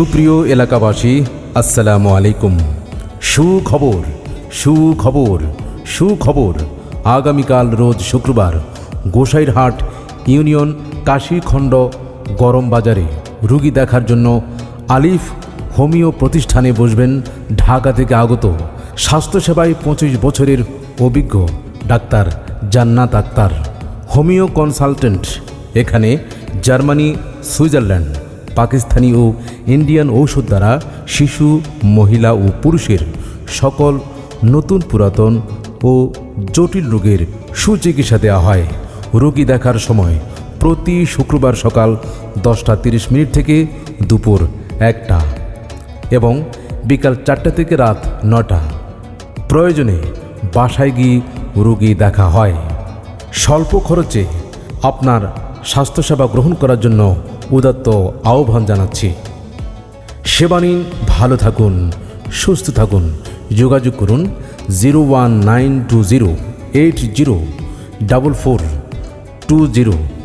সুপ্রিয় এলাকাবাসী, আসসালামু আলাইকুম। সুখবর সুখবর সুখবর। আগামীকাল রোজ শুক্রবার গোসাইরহাট ইউনিয়ন কাশীখণ্ড গরম বাজারে রুগী দেখার জন্য আলিফ হোমিও প্রতিষ্ঠানে বসবেন ঢাকা থেকে আগত স্বাস্থ্যসেবায় 25 বছরের অভিজ্ঞ ডাক্তার জান্নাত আক্তার, হোমিও কনসালটেন্ট। এখানে জার্মানি, সুইজারল্যান্ড, পাকিস্তানি ও ইন্ডিয়ান ঔষধ দ্বারা শিশু, মহিলা ও পুরুষের সকল নতুন, পুরাতন ও জটিল রোগের সুচিকিৎসা দেওয়া হয়। রোগী দেখার সময় প্রতি শুক্রবার সকাল 10:30 থেকে দুপুর 1টা এবং বিকাল 4টা থেকে রাত 9টা। প্রয়োজনে বাসায় গিয়ে রোগী দেখা হয়। স্বল্প খরচে আপনার স্বাস্থ্যসেবা গ্রহণ করার জন্য উদাত্ত আহ্বান জানাচ্ছি। সেবা নিন, ভালো থাকুন, সুস্থ থাকুন। যোগাযোগ করুন 01920 804420।